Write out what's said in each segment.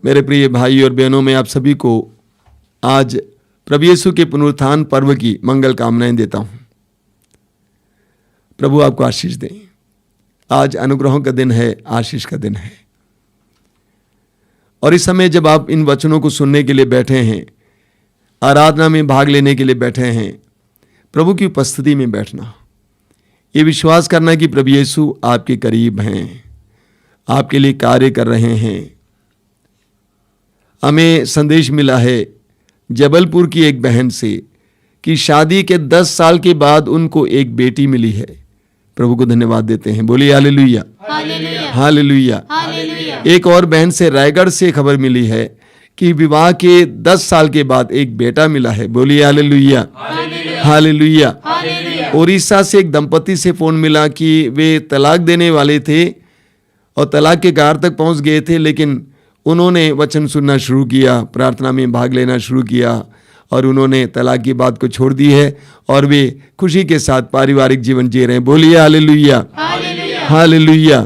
मेरे प्रिय भाई और बहनों, मैं आप सभी को आज प्रभु यीशु के पुनरुत्थान पर्व की मंगल कामनाएं देता हूं। प्रभु आपको आशीष दें। आज अनुग्रहों का दिन है, आशीष का दिन है। और इस समय जब आप इन वचनों को सुनने के लिए बैठे हैं, आराधना में भाग लेने के लिए बैठे हैं, प्रभु की उपस्थिति में बैठना, ये विश्वास करना कि प्रभु यीशु आपके करीब हैं, आपके लिए कार्य कर रहे हैं। हमें संदेश मिला है जबलपुर की एक बहन से कि शादी के 10 साल के बाद उनको एक बेटी मिली है। प्रभु को धन्यवाद देते हैं। बोलिए हालेलुया, हालेलुया। एक और बहन से रायगढ़ से खबर मिली है कि विवाह के 10 साल के बाद एक बेटा मिला है। बोलिए हालेलुया, हालेलुया। उड़ीसा से एक दंपति से फोन मिला कि वे तलाक देने वाले थे और तलाक के कगार तक पहुंच गए थे, लेकिन उन्होंने वचन सुनना शुरू किया, प्रार्थना में भाग लेना शुरू किया और उन्होंने तलाक की बात को छोड़ दी है और वे खुशी के साथ पारिवारिक जीवन जी रहे हैं। बोलिए हालेलुया, हालेलुया।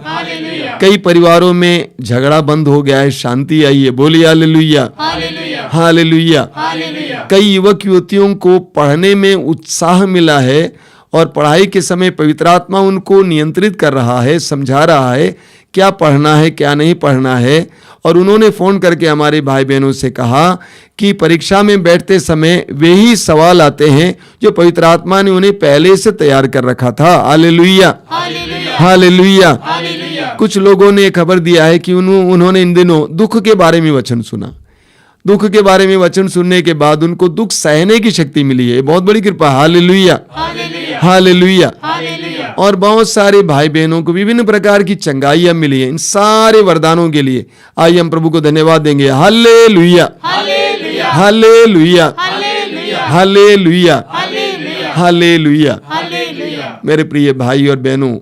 कई परिवारों में झगड़ा बंद हो गया है, शांति आई है। बोलिए हालेलुया, हालेलुया। कई युवक युवतियों को पढ़ने में उत्साह मिला है और पढ़ाई के समय पवित्र आत्मा उनको नियंत्रित कर रहा है, समझा रहा है क्या पढ़ना है क्या नहीं पढ़ना है। और उन्होंने फोन करके हमारे भाई बहनों से कहा कि परीक्षा में बैठते समय वे ही सवाल आते हैं जो पवित्र आत्मा ने उन्हें पहले से तैयार कर रखा था। Hallelujah, hallelujah. कुछ लोगों ने खबर दिया है कि उन्होंने इन दिनों दुख के बारे में वचन सुना। दुख के बारे में वचन सुनने के बाद उनको दुख सहने की शक्ति मिली है। बहुत बड़ी कृपा। Hallelujah, hallelujah. और बहुत सारे भाई बहनों को विभिन्न प्रकार की चंगाइयां मिली है। इन सारे वरदानों के लिए आइए हम प्रभु को धन्यवाद देंगे। Hallelujah, hallelujah, hallelujah, hallelujah. मेरे प्रिय भाई और बहनों,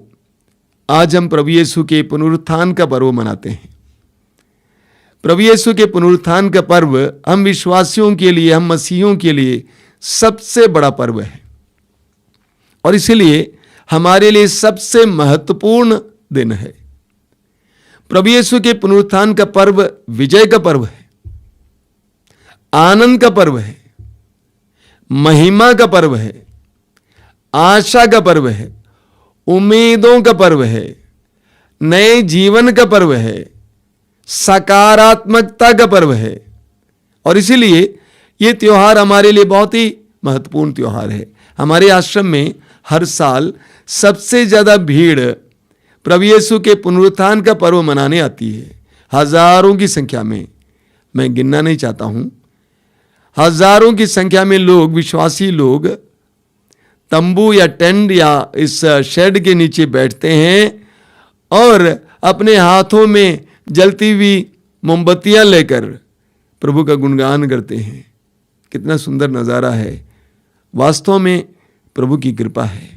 आज हम प्रभु यीशु के पुनरुत्थान का पर्व मनाते हैं। प्रभु यीशु के पुनरुत्थान का पर्व हम विश्वासियों के लिए, हम मसीहियों के लिए सबसे बड़ा पर्व है और इसीलिए हमारे लिए सबसे महत्वपूर्ण दिन है। प्रभु यीशु के पुनरुत्थान का पर्व विजय का पर्व है, आनंद का पर्व है, महिमा का पर्व है, आशा का पर्व है, उम्मीदों का पर्व है, नए जीवन का पर्व है, सकारात्मकता का पर्व है। और इसीलिए यह त्योहार हमारे लिए बहुत ही महत्वपूर्ण त्योहार है। हमारे आश्रम में हर साल सबसे ज्यादा भीड़ प्रभु यीशु के पुनरुत्थान का पर्व मनाने आती है। हजारों की संख्या में, मैं गिनना नहीं चाहता हूं, हजारों की संख्या में लोग, विश्वासी लोग तंबू या टेंट या इस शेड के नीचे बैठते हैं और अपने हाथों में जलती हुई मोमबत्तियां लेकर प्रभु का गुणगान करते हैं। कितना सुंदर नजारा है, वास्तव में प्रभु की कृपा है।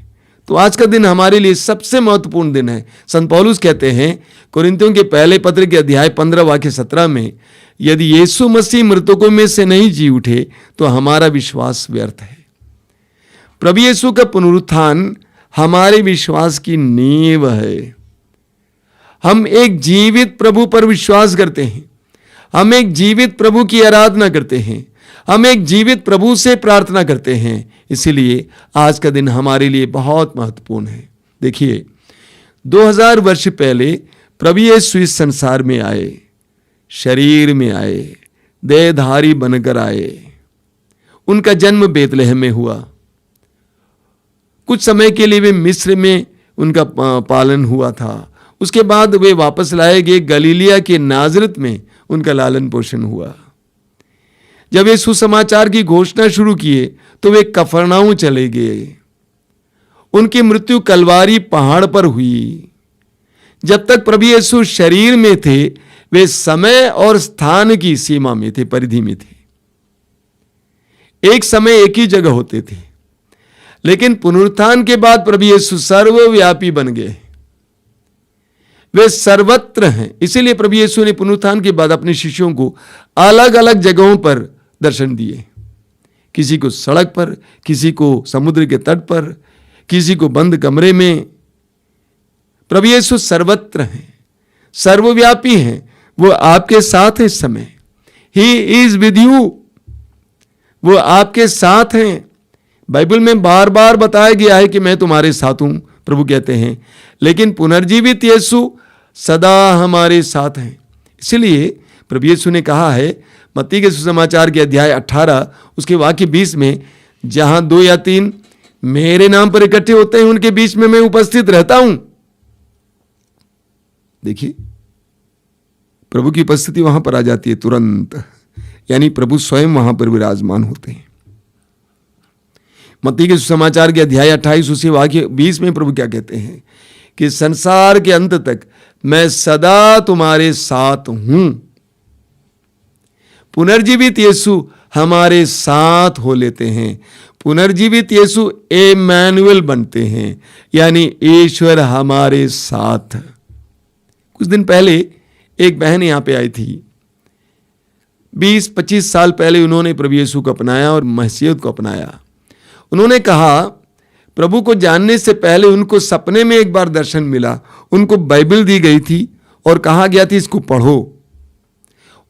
तो आज का दिन हमारे लिए सबसे महत्वपूर्ण दिन है। संत पौलुस कहते हैं कोरिन्थियों के पहले पत्र के अध्याय 15 वाक्य 17 में, यदि यीशु मसीह मृतकों में से नहीं जी उठे तो हमारा विश्वास व्यर्थ है। प्रभु यीशु का पुनरुत्थान हमारे विश्वास की नींव है। हम एक जीवित प्रभु पर विश्वास करते हैं, हम एक जीवित प्रभु की आराधना करते हैं, हम एक जीवित प्रभु से प्रार्थना करते हैं। इसीलिए आज का दिन हमारे लिए बहुत महत्वपूर्ण है। देखिए, 2000 वर्ष पहले प्रभु यीशु इस संसार में आए, शरीर में आए, देहधारी बनकर आए। उनका जन्म बेतलहम में हुआ। कुछ समय के लिए वे मिस्र में उनका पालन हुआ था। उसके बाद वे वापस लाए गए, गलीलिया के नाजरत में उनका लालन पोषण हुआ। जब वे सुसमाचार की घोषणा शुरू किए तो वे कफरनाऊं चले गए। उनकी मृत्यु कलवारी पहाड़ पर हुई। जब तक प्रभु यीशु शरीर में थे वे समय और स्थान की सीमा में थे, परिधि में थे। एक समय एक ही जगह होते थे, लेकिन पुनरुत्थान के बाद प्रभु यीशु सर्वव्यापी बन गए। वे सर्वत्र हैं। इसीलिए प्रभु यीशु ने पुनरुत्थान के बाद अपने शिष्यों को अलग अलग जगहों पर दर्शन दिए। किसी को सड़क पर, किसी को समुद्र के तट पर, किसी को बंद कमरे में। प्रभु यीशु सर्वत्र हैं, सर्वव्यापी हैं। वो आपके साथ है इस समय। ही इज विद यू, वो आपके साथ हैं। बाइबल में बार बार बताया गया है कि मैं तुम्हारे साथ हूं, प्रभु कहते हैं, लेकिन पुनर्जीवित यीशु सदा हमारे साथ हैं। इसलिए प्रभु यीशु ने कहा है मत्ती के सुसमाचार के अध्याय 18 उसके वाक्य 20 में, जहां 2 या 3 मेरे नाम पर इकट्ठे होते हैं उनके बीच में मैं उपस्थित रहता हूं। देखिए, प्रभु की उपस्थिति वहां पर आ जाती है तुरंत, यानी प्रभु स्वयं वहां पर विराजमान होते हैं। मत्ती के सुसमाचार के अध्याय 28 उसी वाक्य 20 में प्रभु क्या कहते हैं कि संसार के अंत तक मैं सदा तुम्हारे साथ हूं। पुनर्जीवित यीशु हमारे साथ हो लेते हैं। पुनर्जीवित यीशु इम्मानुएल बनते हैं, यानी ईश्वर हमारे साथ। कुछ दिन पहले एक बहन यहां पे आई थी। 20-25 साल पहले उन्होंने प्रभु यीशु को अपनाया और मसीहत को अपनाया। उन्होंने कहा प्रभु को जानने से पहले उनको सपने में एक बार दर्शन मिला। उनको बाइबल दी गई थी और कहा गया था इसको पढ़ो।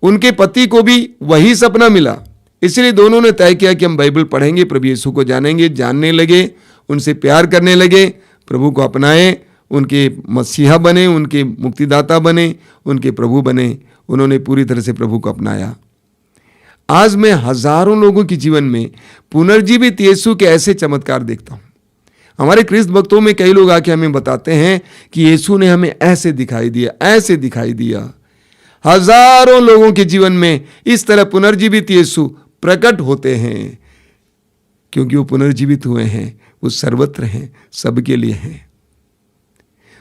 उनके पति को भी वही सपना मिला, इसलिए दोनों ने तय किया कि हम बाइबल पढ़ेंगे, प्रभु यीशु को जानेंगे। जानने लगे, उनसे प्यार करने लगे, प्रभु को अपनाए, उनके मसीहा बने, उनके मुक्तिदाता बने, उनके प्रभु बने। उन्होंने पूरी तरह से प्रभु को अपनाया। आज मैं हजारों लोगों के जीवन में पुनर्जीवित यीशु के ऐसे चमत्कार देखता हूं। हमारे ख्रिस्त भक्तों में कई लोग आके हमें बताते हैं कि यीशु ने हमें ऐसे दिखाई दिया, ऐसे दिखाई दिया। हजारों लोगों के जीवन में इस तरह पुनर्जीवित यीशु प्रकट होते हैं, क्योंकि वो पुनर्जीवित हुए हैं, वो सर्वत्र हैं, सबके लिए हैं।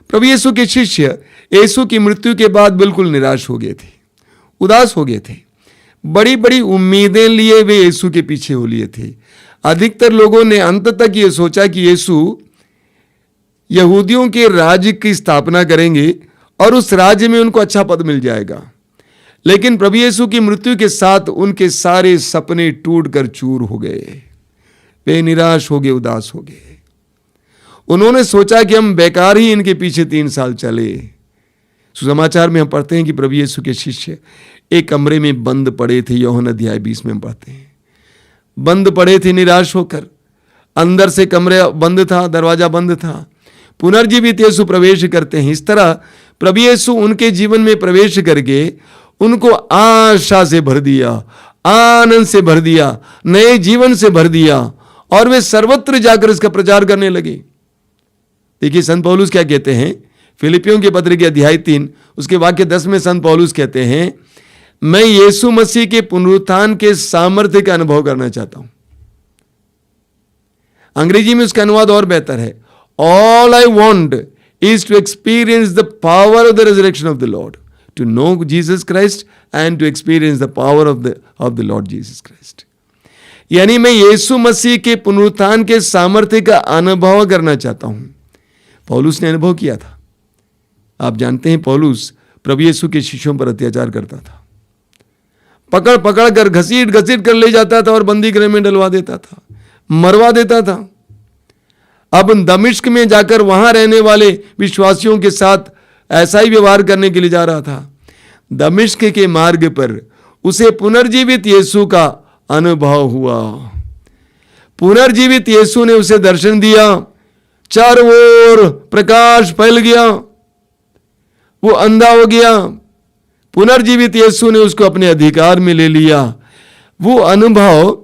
प्रभु यीशु के शिष्य यीशु की मृत्यु के बाद बिल्कुल निराश हो गए थे, उदास हो गए थे। बड़ी बड़ी उम्मीदें लिए वे यीशु के पीछे हो लिए थे। अधिकतर लोगों ने अंत तक ये सोचा कि यीशु यहूदियों के राज्य की स्थापना करेंगे और उस राज्य में उनको अच्छा पद मिल जाएगा। लेकिन प्रभु यीशु की मृत्यु के साथ उनके सारे सपने टूटकर चूर हो गए। वे निराश हो गए, उदास हो गए। उन्होंने सोचा कि हम बेकार ही इनके पीछे 3 साल चले। सुसमाचार में हम पढ़ते हैं कि प्रभु यीशु के शिष्य एक कमरे में बंद पड़े थे। यूहन्ना अध्याय 20 में हम पढ़ते हैं, बंद पड़े थे निराश होकर। अंदर से कमरा बंद था, दरवाजा बंद था। पुनर्जीवित यीशु प्रवेश करते हैं। इस तरह प्रभु यीशु उनके जीवन में प्रवेश करके उनको आशा से भर दिया, आनंद से भर दिया, नए जीवन से भर दिया, और वे सर्वत्र जाकर इसका प्रचार करने लगे। देखिए संत पौलुस क्या कहते हैं, फिलिपियों के पत्र के अध्याय 3 उसके वाक्य 10 में संत पौलुस कहते हैं, मैं यीशु मसीह के पुनरुत्थान के सामर्थ्य का अनुभव करना चाहता हूं। अंग्रेजी में उसका अनुवाद और बेहतर है, all I want is to experience the power of the resurrection of the lord, to know Jesus Christ and to experience the power of the lord Jesus Christ. यानी मैं यीशु मसीह के पुनरुत्थान के सामर्थ्य का अनुभव करना चाहता हूं। पौलुस ने अनुभव किया था। आप जानते हैं पौलुस प्रभु यीशु के शिष्यों पर अत्याचार करता था, पकड़ पकड़ कर घसीट घसीट कर ले जाता था और बंदी गृह में डलवा देता था, मरवा देता था। अब दमिश्क में जाकर वहां रहने वाले विश्वासियों के साथ ऐसा ही व्यवहार करने के लिए जा रहा था। दमिश्क के मार्ग पर उसे पुनर्जीवित यीशु का अनुभव हुआ। पुनर्जीवित यीशु ने उसे दर्शन दिया, चारों ओर प्रकाश फैल गया, वो अंधा हो गया। पुनर्जीवित यीशु ने उसको अपने अधिकार में ले लिया। वो अनुभव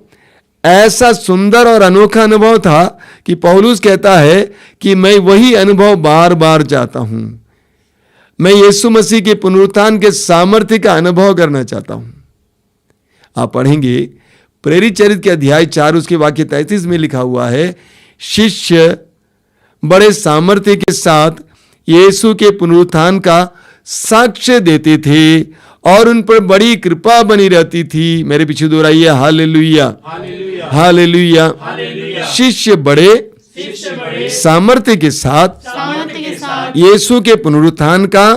ऐसा सुंदर और अनोखा अनुभव था कि पौलुस कहता है कि मैं वही अनुभव बार बार चाहता हूं। मैं यीशु मसीह के पुनरुत्थान के सामर्थ्य का अनुभव करना चाहता हूं। आप पढ़ेंगे प्रेरित चरित्र के अध्याय 4 उसके वाक्य 33 में लिखा हुआ है, शिष्य बड़े सामर्थ्य के साथ यीशु के पुनरुत्थान का साक्ष्य देते थे और उन पर बड़ी कृपा बनी रहती थी। मेरे पीछे दोहराइए, हालेलुया, हालेलुया। शिष्य बड़े सामर्थ्य के साथ यीशु के पुनरुत्थान का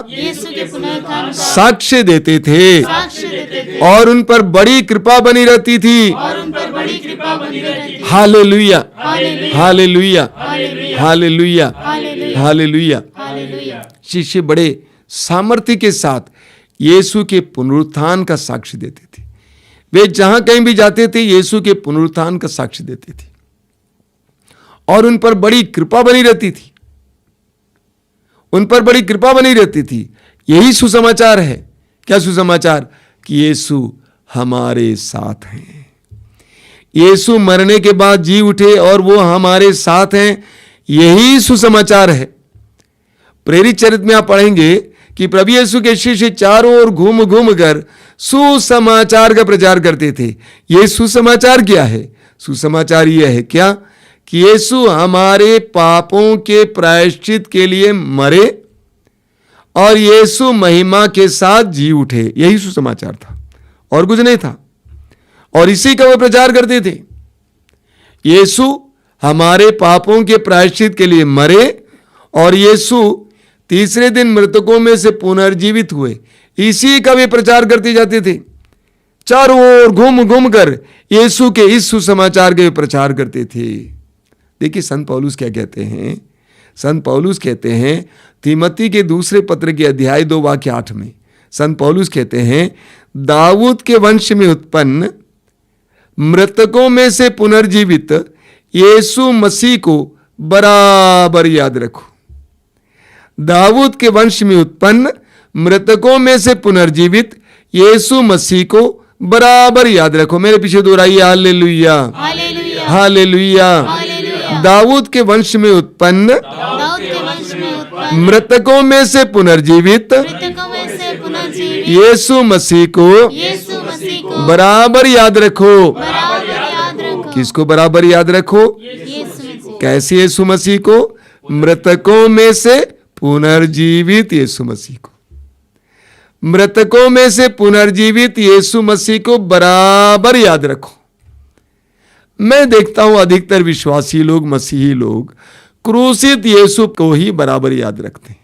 साक्ष्य देते थे और उन पर बड़ी कृपा बनी रहती थी। Hallelujah, hallelujah, hallelujah, hallelujah. शिष्य बड़े सामर्थ्य के साथ यीशु के पुनरुत्थान का साक्ष्य देते थे। वे जहां कहीं भी जाते थे यीशु के पुनरुत्थान का साक्ष्य देते थे और उन पर बड़ी कृपा बनी रहती थी, उन पर बड़ी कृपा बनी रहती थी। यही सुसमाचार है। क्या सुसमाचार? कि यीशु हमारे साथ हैं। यीशु मरने के बाद जी उठे और वो हमारे साथ हैं, यही सुसमाचार है। प्रेरित चरित्र में आप पढ़ेंगे कि प्रभु यीशु के शिष्य चारों ओर घूम घूम कर सुसमाचार का प्रचार करते थे। यह सुसमाचार क्या है? सुसमाचार यह है क्या? कि यीशु हमारे पापों के प्रायश्चित के लिए मरे और यीशु महिमा के साथ जी उठे। यही सुसमाचार था और कुछ नहीं था। और इसी का वे प्रचार करते थे। यीशु हमारे पापों के प्रायश्चित के लिए मरे और यीशु तीसरे दिन मृतकों में से पुनर्जीवित हुए। इसी का वे प्रचार करते जाते थे। चारों ओर घूम घूम कर यीशु के इस सुसमाचार के प्रचार करते थे। देखिए संत पौलुस क्या कहते हैं। संत पौलुस कहते हैं तीमोथी के दूसरे पत्र के अध्याय 2 वाक्य 8 में संत पौलुस कहते हैं, दाऊद के वंश में उत्पन्न मृतकों में से पुनर्जीवित यीशु मसीह को बराबर याद रखो। दाऊद के वंश में उत्पन्न मृतकों में से पुनर्जीवित यीशु मसीह को बराबर याद रखो। मेरे पीछे दोहराइए, हालेलुया हालेलुया। दाऊद के वंश में उत्पन्न मृतकों में से पुनर्जीवित यीशु मसीह को बराबर याद रखो। किसको बराबर याद रखो? कैसे? यीशु मसीह को, मृतकों में से पुनर्जीवित यीशु मसीह को, मृतकों में से पुनर्जीवित यीशु मसीह को बराबर याद रखो। मैं देखता हूं अधिकतर विश्वासी लोग, मसीही लोग क्रूसित यीशु को ही बराबर याद रखते हैं।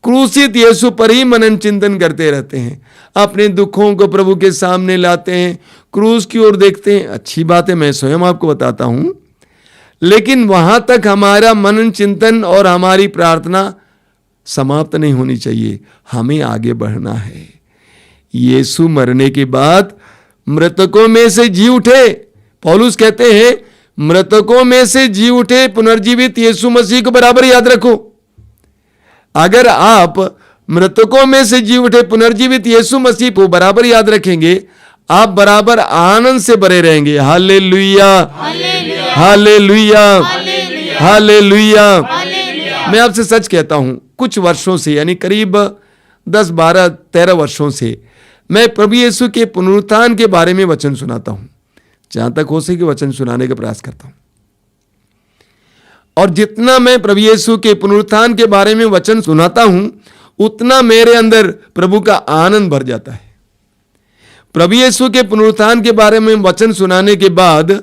क्रूसित यीशु पर ही मनन चिंतन करते रहते हैं, अपने दुखों को प्रभु के सामने लाते हैं, क्रूस की ओर देखते हैं। अच्छी बात है, मैं स्वयं आपको बताता हूं, लेकिन वहां तक हमारा मनन चिंतन और हमारी प्रार्थना समाप्त नहीं होनी चाहिए। हमें आगे बढ़ना है। यीशु मरने के बाद मृतकों में से जी उठे। पौलुस कहते हैं मृतकों में से जी उठे पुनर्जीवित यीशु मसीह को बराबर याद रखो। अगर आप मृतकों में से जी उठे पुनर्जीवित यीशु मसीह को बराबर याद रखेंगे, आप बराबर आनंद से भरे रहेंगे। Hallelujah hallelujah hallelujah. मैं आपसे सच कहता हूं, कुछ वर्षों से, यानी करीब 10, 12, 13 वर्षों से मैं प्रभु यीशु के पुनरुत्थान के बारे में वचन सुनाता हूं। जहां तक हो सके वचन सुनाने का प्रयास करता हूं। और जितना मैं प्रभु यीशु के पुनरुत्थान के बारे में वचन सुनाता हूं, उतना मेरे अंदर प्रभु का आनंद भर जाता है। प्रभु यीशु के पुनरुत्थान के बारे में वचन सुनाने के बाद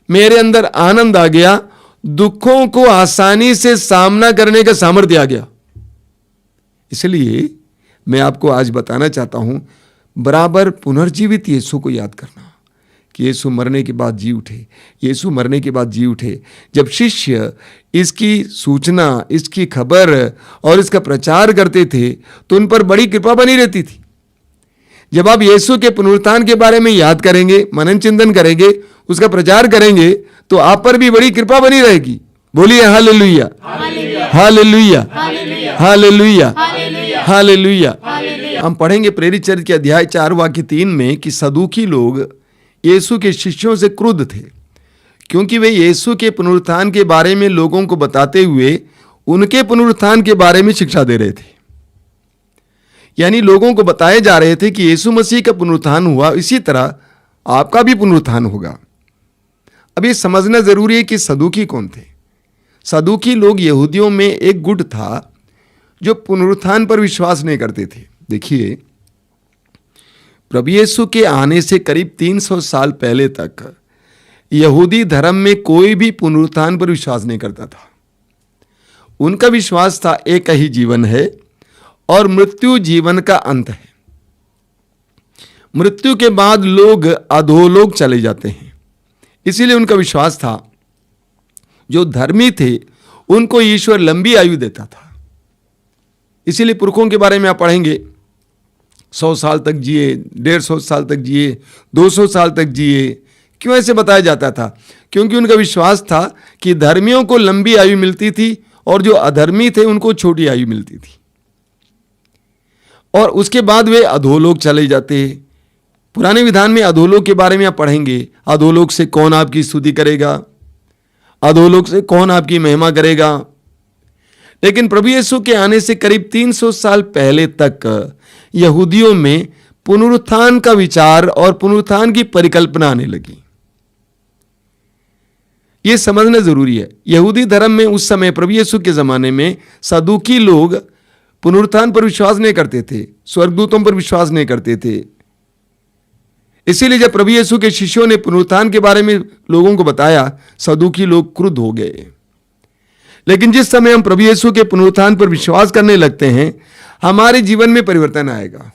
मेरे अंदर आनंद आ गया, दुखों को आसानी से सामना करने का सामर्थ्य आ गया। इसलिए मैं आपको आज बताना चाहता हूं, बराबर पुनर्जीवित यीशु को याद करना कि यीशु मरने के बाद जी उठे, यीशु मरने के बाद जी उठे। जब शिष्य इसकी सूचना, इसकी खबर और इसका प्रचार करते थे तो उन पर बड़ी कृपा बनी रहती थी। जब आप यीशु के पुनरुत्थान के बारे में याद करेंगे, मनन चिंतन करेंगे, उसका प्रचार करेंगे, तो आप पर भी बड़ी कृपा बनी रहेगी। बोलिए हालेलुया हालेलुया हालेलुया हालेलुया। हम पढ़ेंगे प्रेरित चरित्र के अध्याय 4 वाक्य 3 में कि सदूकी लोग यीशु के शिष्यों से क्रुद्ध थे, क्योंकि वे यीशु के पुनरुत्थान के बारे में लोगों को बताते हुए उनके पुनरुत्थान के बारे में शिक्षा दे रहे थे। यानी लोगों को बताए जा रहे थे कि यीशु मसीह का पुनरुत्थान हुआ, इसी तरह आपका भी पुनरुत्थान होगा। अब ये समझना जरूरी है कि सदूकी कौन थे। सदूकी लोग यहूदियों में एक गुट था जो पुनरुत्थान पर विश्वास नहीं करते थे। देखिए, प्रभु यीशु के आने से करीब 300 साल पहले तक यहूदी धर्म में कोई भी पुनरुत्थान पर विश्वास नहीं करता था। उनका विश्वास था एक ही जीवन है और मृत्यु जीवन का अंत है। मृत्यु के बाद लोग अधोलोक चले जाते हैं। इसीलिए उनका विश्वास था जो धर्मी थे उनको ईश्वर लंबी आयु देता था। इसीलिए पुरखों के बारे में आप पढ़ेंगे 100 साल तक जिए, 150 साल तक जिए, 200 साल तक जिए। क्यों ऐसे बताया जाता था? क्योंकि उनका विश्वास था कि धर्मियों को लंबी आयु मिलती थी और जो अधर्मी थे उनको छोटी आयु मिलती थी, और उसके बाद वे अधोलोक चले जाते। पुराने विधान में अधोलोक के बारे में आप पढ़ेंगे। अधोलोक से कौन आपकी स्तुति करेगा, अधोलोक से कौन आपकी महिमा करेगा। लेकिन प्रभु यीशु के आने से करीब 300 साल पहले तक यहूदियों में पुनरुत्थान का विचार और पुनरुत्थान की परिकल्पना आने लगी। यह समझना जरूरी है। यहूदी धर्म में उस समय प्रभु यीशु के जमाने में सदूकी लोग पुनरुत्थान पर विश्वास नहीं करते थे, स्वर्गदूतों पर विश्वास नहीं करते थे। इसीलिए जब प्रभु यीशु के शिष्यों ने पुनरुत्थान के बारे में लोगों को बताया, सदूकी लोग क्रुद्ध हो गए। लेकिन जिस समय हम प्रभु यीशु के पुनरुत्थान पर विश्वास करने लगते हैं, हमारे जीवन में परिवर्तन आएगा,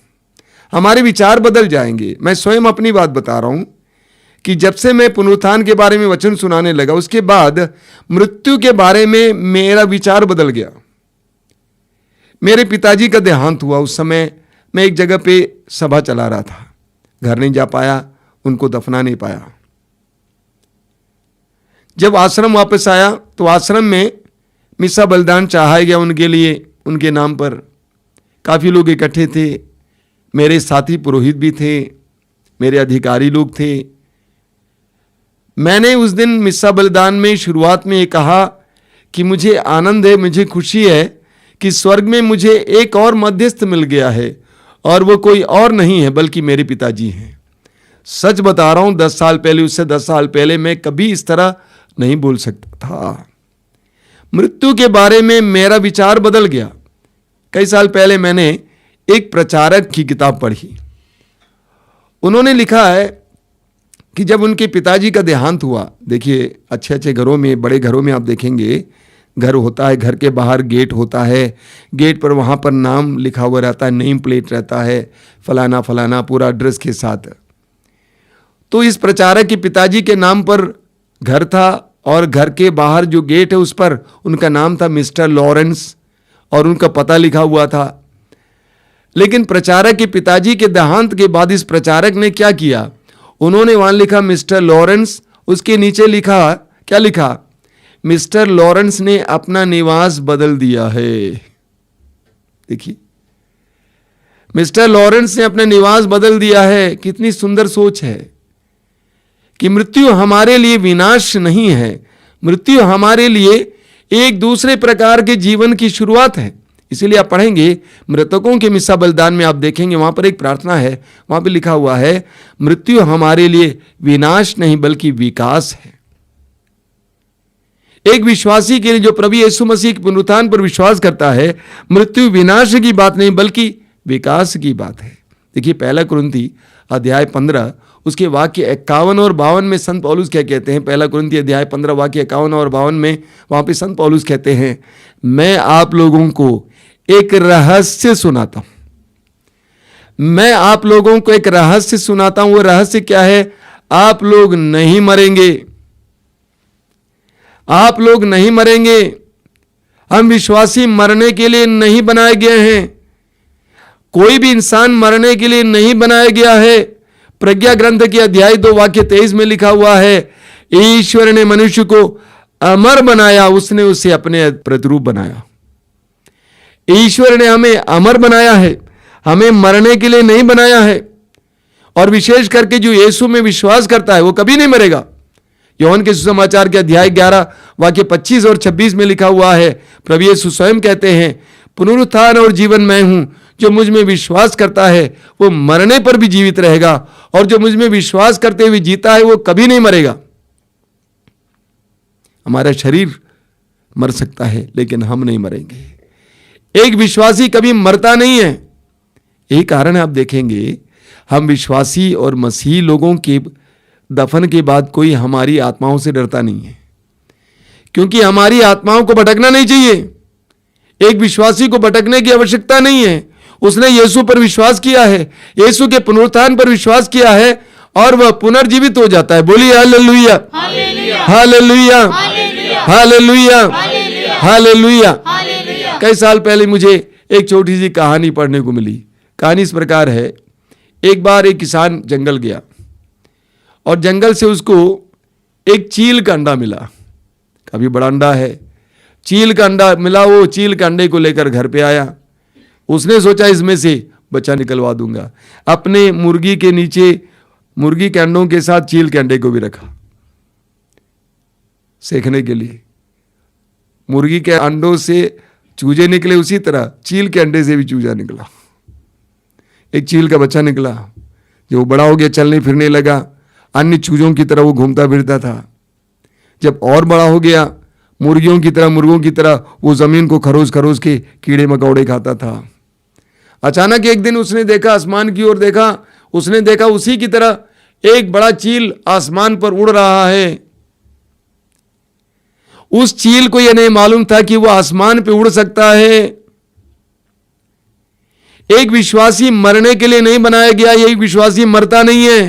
हमारे विचार बदल जाएंगे। मैं स्वयं अपनी बात बता रहा हूं कि जब से मैं पुनरुत्थान के बारे में वचन सुनाने लगा, उसके बाद मृत्यु के बारे में मेरा विचार बदल गया। मेरे पिताजी का देहांत हुआ। उस समय मैं एक जगह पे सभा चला रहा था, घर नहीं जा पाया, उनको दफना नहीं पाया। जब आश्रम वापस आया तो आश्रम में मिसा बलिदान चढ़ाया गया उनके लिए, उनके नाम पर। काफ़ी लोग इकट्ठे थे, मेरे साथी पुरोहित भी थे, मेरे अधिकारी लोग थे। मैंने उस दिन मिसा बलिदान में शुरुआत में ये कहा कि मुझे आनंद है, मुझे खुशी है कि स्वर्ग में मुझे एक और मध्यस्थ मिल गया है, और वो कोई और नहीं है बल्कि मेरे पिताजी हैं। सच बता रहा हूं, 10 साल पहले, उससे 10 साल पहले मैं कभी इस तरह नहीं बोल सकता था। मृत्यु के बारे में मेरा विचार बदल गया। कई साल पहले मैंने एक प्रचारक की किताब पढ़ी। उन्होंने लिखा है कि जब उनके पिताजी का देहांत हुआ, देखिए अच्छे अच्छे घरों में, बड़े घरों में आप देखेंगे घर होता है, घर के बाहर गेट होता है, गेट पर वहाँ पर नाम लिखा हुआ रहता है, नेम प्लेट रहता है, फलाना फलाना पूरा एड्रेस के साथ। तो इस प्रचारक के पिताजी के नाम पर घर था, और घर के बाहर जो गेट है उस पर उनका नाम था मिस्टर लॉरेंस, और उनका पता लिखा हुआ था। लेकिन प्रचारक के पिताजी के देहांत के बाद इस प्रचारक ने क्या किया, उन्होंने वहां लिखा मिस्टर लॉरेंस, उसके नीचे लिखा, क्या लिखा, मिस्टर लॉरेंस ने अपना निवास बदल दिया है। देखिए, मिस्टर लॉरेंस ने अपना निवास बदल दिया है। कितनी सुंदर सोच है कि मृत्यु हमारे लिए विनाश नहीं है, मृत्यु हमारे लिए एक दूसरे प्रकार के जीवन की शुरुआत है। इसीलिए आप पढ़ेंगे मृतकों के मिसा बलिदान में, आप देखेंगे वहां पर एक प्रार्थना है, वहां पर लिखा हुआ है, मृत्यु हमारे लिए विनाश नहीं बल्कि विकास है। एक विश्वासी के लिए जो प्रभु यीशु मसीह के पुनरुत्थान पर विश्वास करता है, मृत्यु विनाश की बात नहीं बल्कि विकास की बात है। देखिए, 1 कुरिन्थी अध्याय 15 उसके वाक्य 51 और 52 में संत पौलुस क्या कहते हैं। 1 कुरिन्थी अध्याय 15 वाक्य 51 और 52 में वहां पे संत पौलुस कहते हैं, मैं आप लोगों को एक रहस्य सुनाता हूं, मैं आप लोगों को एक रहस्य सुनाता हूं। वो रहस्य क्या है? आप लोग नहीं मरेंगे, आप लोग नहीं मरेंगे। हम विश्वासी मरने के लिए नहीं बनाए गए हैं, कोई भी इंसान मरने के लिए नहीं बनाया गया है। प्रज्ञा ग्रंथ के अध्याय 2 वाक्य 23 में लिखा हुआ है, ईश्वर ने मनुष्य को अमर बनाया, उसने उसे अपने प्रतिरूप बनाया। ईश्वर ने हमें अमर बनाया है, हमें मरने के लिए नहीं बनाया है। और विशेष करके जो यीशु में विश्वास करता है वो कभी नहीं मरेगा। योहन के सुसमाचार के अध्याय 11 वाक्य 25 और 26 में लिखा हुआ है, प्रभु यीशु स्वयं कहते हैं, पुनरुत्थान और जीवन मैं हूं, जो मुझ में विश्वास करता है वो मरने पर भी जीवित रहेगा, और जो मुझ में विश्वास करते हुए जीता है वो कभी नहीं मरेगा। हमारा शरीर मर सकता है लेकिन हम नहीं मरेंगे। एक विश्वासी कभी मरता नहीं है। यही कारण है, आप देखेंगे हम विश्वासी और मसीही लोगों के दफन के बाद कोई हमारी आत्माओं से डरता नहीं है, क्योंकि हमारी आत्माओं को भटकना नहीं चाहिए। एक विश्वासी को भटकने की आवश्यकता नहीं है। उसने यीशु पर विश्वास किया है, यीशु के पुनरुत्थान पर विश्वास किया है, और वह पुनर्जीवित हो जाता है। बोलिए हालेलुया, हालेलुया, हालेलुया, हालेलुया। कई साल पहले मुझे एक छोटी सी कहानी पढ़ने को मिली। कहानी इस प्रकार है, एक बार एक किसान जंगल गया और जंगल से उसको एक चील का अंडा मिला। काफी बड़ा अंडा है, चील का अंडा मिला। वो चील के अंडे को लेकर घर पे आया। उसने सोचा इसमें से बच्चा निकलवा दूंगा। अपने मुर्गी के नीचे मुर्गी के अंडों के साथ चील के अंडे को भी रखा सेकने के लिए। मुर्गी के अंडों से चूजे निकले, उसी तरह चील के अंडे से भी चूजा निकला। एक चील का बच्चा निकला, जो बड़ा हो गया, चलने फिरने लगा, अन्य चूजों की तरह वो घूमता फिरता था। जब और बड़ा हो गया, मुर्गियों की तरह, मुर्गों की तरह वो जमीन को खरोच खरोच के कीड़े मकोड़े खाता था। अचानक एक दिन उसने देखा, आसमान की ओर देखा, उसने देखा उसी की तरह एक बड़ा चील आसमान पर उड़ रहा है। उस चील को यह नहीं मालूम था कि वो आसमान पे उड़ सकता है। एक विश्वासी मरने के लिए नहीं बनाया गया, एक विश्वासी मरता नहीं है।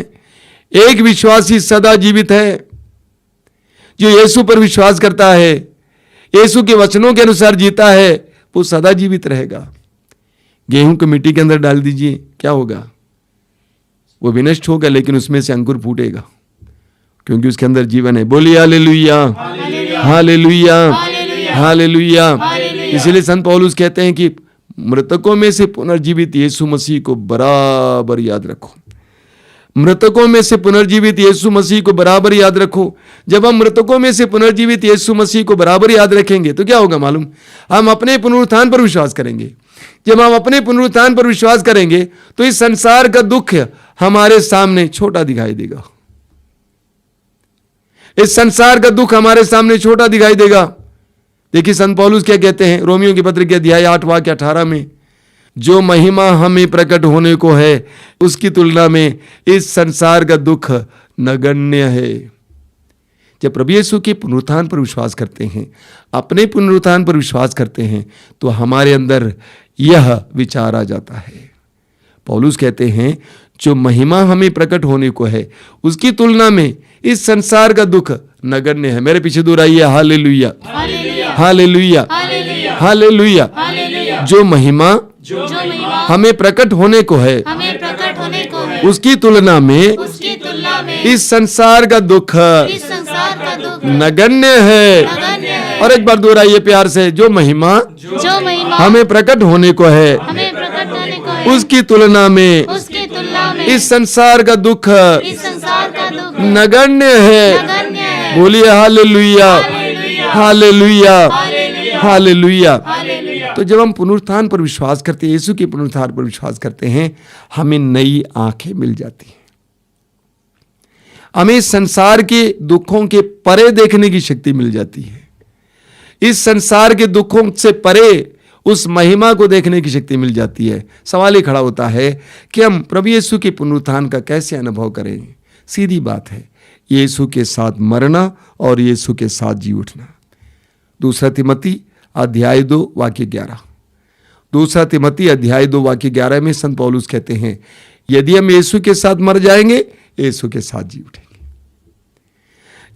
एक विश्वासी सदा जीवित है, जो यीशु पर विश्वास करता है, यीशु के वचनों के अनुसार जीता है, वो सदा जीवित रहेगा। गेहूं को मिट्टी के अंदर डाल दीजिए, क्या होगा? वो विनष्ट होगा, लेकिन उसमें से अंकुर फूटेगा, क्योंकि उसके अंदर जीवन है। बोलिए हालेलुया, हालेलुया, हालेलुया। इसलिए संत पौलुस कहते हैं कि मृतकों में से पुनर्जीवित यीशु मसीह को बराबर याद रखो। मृतकों में से पुनर्जीवित यीशु मसीह को बराबर याद रखो। जब हम मृतकों में से पुनर्जीवित यीशु मसीह को बराबर याद रखेंगे तो क्या होगा मालूम? हम अपने पुनरुत्थान पर विश्वास करेंगे। जब हम अपने पुनरुत्थान पर विश्वास करेंगे तो इस संसार का दुख हमारे सामने छोटा दिखाई देगा। इस संसार का दुख हमारे सामने छोटा दिखाई देगा। देखिए संत पौलुस क्या कहते हैं रोमियो की पत्र के अध्याय 8 वाक्य 18 में, जो महिमा हमें प्रकट होने को है उसकी तुलना में इस संसार का दुख नगण्य है। जब प्रभु यीशु के पुनरुत्थान पर विश्वास करते हैं, अपने पुनरुत्थान पर विश्वास करते हैं, तो हमारे अंदर यह विचार आ जाता है। पौलुस कहते हैं जो महिमा हमें प्रकट होने को है उसकी तुलना में इस संसार का दुख नगण्य है। मेरे पीछे दोहराइए हालेलुया, हालेलुया, हालेलुया। जो महिमा हमें प्रकट होने को है उसकी तुलना में इस संसार का दुख नगण्य है। और एक बार दोहराइए प्यार से, जो महिमा हमें प्रकट होने को है उसकी तुलना में इस संसार का दुख नगण्य है। बोलिए हालेलुया, हालेलुया, हालेलुया। तो जब हम पुनरुत्थान पर विश्वास करते हैं, यीशु के पुनरुत्थान पर विश्वास करते हैं, हमें नई आंखें मिल जाती हैं। हमें संसार के दुखों के परे देखने की शक्ति मिल जाती है। इस संसार के दुखों से परे उस महिमा को देखने की शक्ति मिल जाती है। सवाल ये खड़ा होता है कि हम प्रभु यीशु के पुनरुत्थान का कैसे अनुभव करेंगे? सीधी बात है, यीशु के साथ मरना और यीशु के साथ जी उठना। दूसरा तिमोथी अध्याय 2 वाक्य 11। दूसरा तिमोथी अध्याय 2 वाक्य 11 में संत पौलुस कहते हैं यदि हम यीशु के साथ मर जाएंगे, यीशु के साथ जी उठेंगे।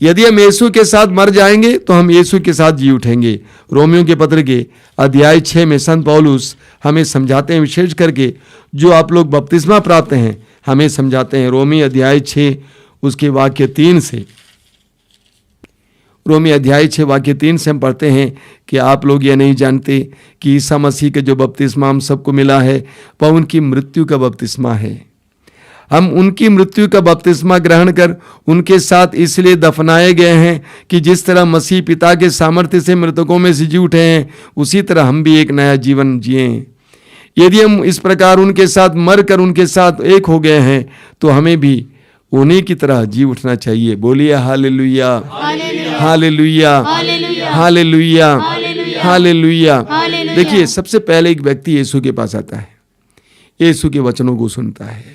यदि हम यीशु के साथ मर जाएंगे तो हम यीशु के साथ जी उठेंगे। रोमियो के पत्र के अध्याय 6 में संत पौलुस हमें समझाते हैं, विशेष करके जो आप लोग बपतिस्मा प्राप्त हैं, हमें समझाते हैं। रोमी अध्याय 6 उसके वाक्य 3 से, रोमी अध्याय 6 वाक्य 3 से हम पढ़ते हैं कि आप लोग ये नहीं जानते कि ईसा मसीह के जो बपतिस्मा हम सबको मिला है वह उनकी मृत्यु का बपतिस्मा है। हम उनकी मृत्यु का बपतिस्मा ग्रहण कर उनके साथ इसलिए दफनाए गए हैं कि जिस तरह मसीह पिता के सामर्थ्य से मृतकों में से जी उठे हैं, उसी तरह हम भी एक नया जीवन जिएं। यदि हम इस प्रकार उनके साथ मर कर उनके साथ एक हो गए हैं तो हमें भी उन्हीं की तरह जी उठना चाहिए। बोलिए हालेलुया, हालेलुया, हालेलुया, हालेलुया। देखिए सबसे पहले एक व्यक्ति यीशु के पास आता है, यीशु के वचनों को सुनता है,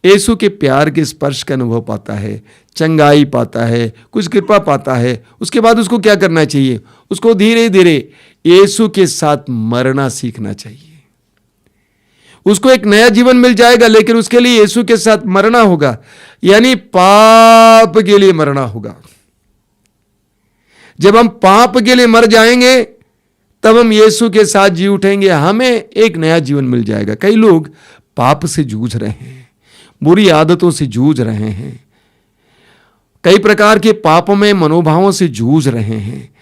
यीशु के प्यार के स्पर्श का अनुभव पाता है, चंगाई पाता है, कुछ कृपा पाता है। उसके बाद उसको क्या करना चाहिए? उसको धीरे धीरे यीशु के साथ मरना सीखना चाहिए। उसको एक नया जीवन मिल जाएगा, लेकिन उसके लिए यीशु के साथ मरना होगा, यानी पाप के लिए मरना होगा। जब हम पाप के लिए मर जाएंगे तब हम यीशु के साथ जी उठेंगे, हमें एक नया जीवन मिल जाएगा। कई लोग पाप से जूझ रहे हैं, बुरी आदतों से जूझ रहे हैं, कई प्रकार के पापों में मनोभावों से जूझ रहे हैं।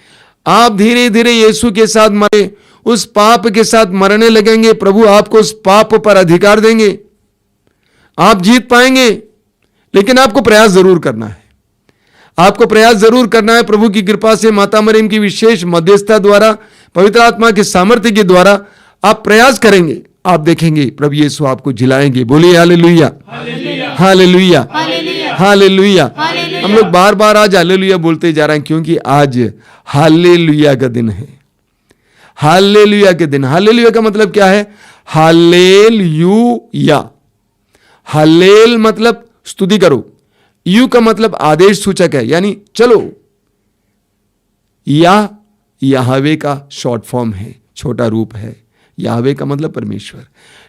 आप धीरे धीरे यीशु के साथ मरे, उस पाप के साथ मरने लगेंगे, प्रभु आपको उस पाप पर अधिकार देंगे, आप जीत पाएंगे। लेकिन आपको प्रयास जरूर करना है, आपको प्रयास जरूर करना है। प्रभु की कृपा से, माता मरियम की विशेष मध्यस्थता द्वारा, पवित्र आत्मा के सामर्थ्य के द्वारा आप प्रयास करेंगे, आप देखेंगे प्रभु यीशु आपको जिलाएंगे। बोलिए हालेलुया, हालेलुया, हालेलुया। हम लोग बार बार आज हालेलुया बोलते जा रहे हैं, क्योंकि आज हालेलुया का दिन है। हालेलुया के दिन, हालेलुया का मतलब क्या है? हालेलुया, हालेल मतलब स्तुति करो, यू का मतलब आदेश सूचक है, यानी चलो। याहवे का शॉर्ट फॉर्म है, छोटा रूप है। याहवे का मतलब परमेश्वर,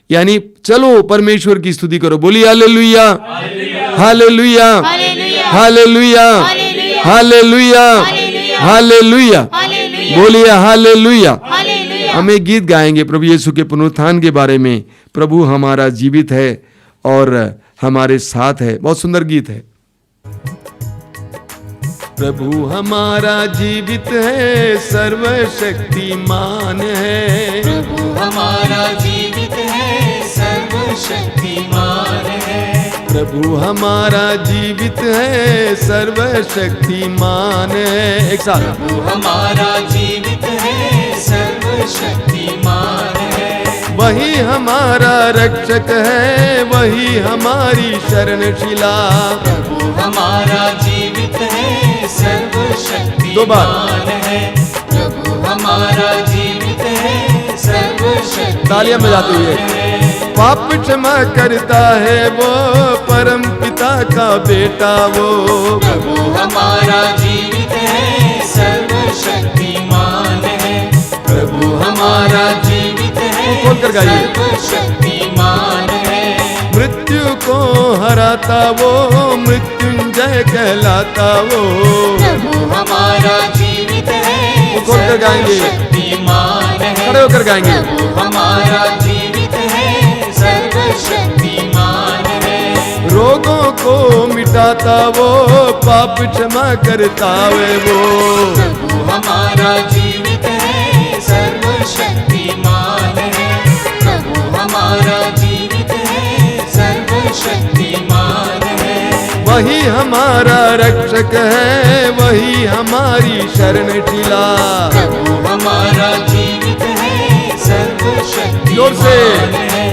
यानी चलो परमेश्वर की स्तुति करो। बोलिए hallelujah, hallelujah, hallelujah, hallelujah, hallelujah. बोलिए हालेलुया। हम एक गीत गाएंगे प्रभु यीशु के पुनरुत्थान के बारे में। प्रभु हमारा जीवित है और हमारे साथ है। बहुत सुंदर गीत है। प्रभु हमारा जीवित है, सर्वशक्तिमान है। प्रभु हमारा जीवित है, सर्वशक्तिमान है। प्रभु हमारा जीवित है, सर्वशक्तिमान है। एक साथ। प्रभु हमारा जीवित है, सर्वशक्तिमान है। वही हमारा रक्षक है, वही हमारी शरणशिला। प्रभु हमारा जीवित है, सर्वशक्तिमान है। प्रभु हमारा जीवित है, सर्वशक्तिमान। तालियां बजाते हुए। पाप क्षमा करता है वो, परम पिता का बेटा वो। प्रभु हमारा जीवित है, सर्वशक्तिमान है। प्रभु हमारा जीवित है, खोल कर गाइए। सर्वशक्तिमान है। मृत्यु को हराता वो, मृत्युंजय कहलाता वो। प्रभु हमारा जीवित है, खोल कर गाएंगे, सर्वशक्तिमान है। खड़े होकर गाएंगे। प्रभु हमारा जीवित है, सर्वशक्तिमान है। रोगों को मिटाता वो, पाप क्षमा करता है वो। प्रभु हमारा जीवित है, सर्वशक्तिमान है। प्रभु हमारा जीवित है, सर्वशक्तिमान है। वही हमारा रक्षक है, वही हमारी शरणशिला। प्रभु हमारा जीवित है, सर्वशक्तिमान जोर से। है।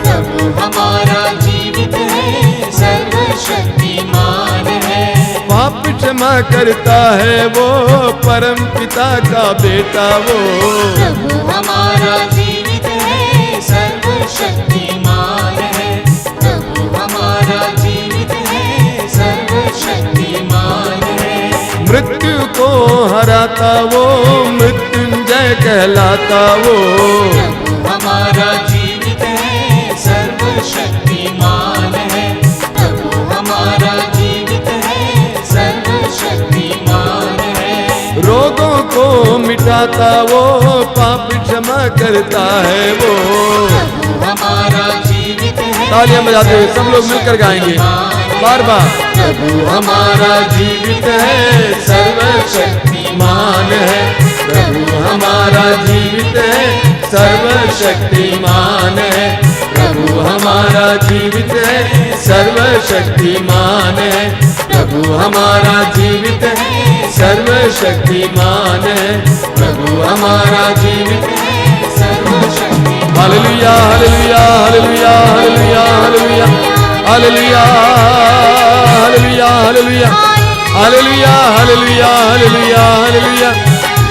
प्रभु हमारा जीवित है, सर्वशक्तिमान है। पाप क्षमा करता है वो, परम पिता का बेटा वो। प्रभु हमारा जीवित है, सर्वशक्तिमान है। प्रभु हमारा जीवित है, सर्वशक्तिमान है। मृत्यु को हराता वो, मृत्युंजय कहलाता वो। प्रभु हमारा जीवित है, सर्वशक्तिमान है। प्रभु हमारा जीवित है, सर्वशक्तिमान है। रोगों को मिटाता वो, पाप क्षमा करता है वो। प्रभु हमारा जीवित है। तालियां बजाते हुए सब लोग मिलकर गाएंगे बार बार। प्रभु हमारा जीवित है, सर्वशक्तिमान है। प्रभु हमारा जीवित है, सर्वशक्तिमान है। प्रभु हमारा जीवित है, सर्वशक्तिमान है। प्रभु हमारा जीवित है, सर्वशक्तिमान है। प्रभु हमारा जीवित है, सर्वशक्तिमान। Hallelujah, hallelujah, hallelujah, hallelujah, hallelujah, hallelujah, hallelujah, hallelujah, hallelujah, hallelujah, hallelujah, hallelujah,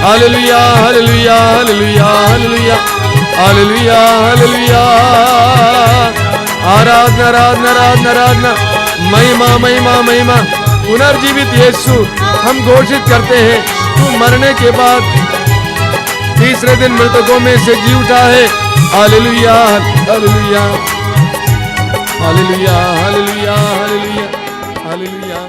hallelujah, hallelujah, hallelujah, hallelujah, hallelujah, hallelujah. आराधना, आराधना, आराधना, आराधना, महिमा, महिमा, महिमा। पुनर्जीवित यीशु, हम घोषित करते हैं, तू मरने के बाद तीसरे दिन मृतकों में से जी उठा है। Hallelujah, hallelujah, hallelujah, hallelujah, hallelujah, hallelujah.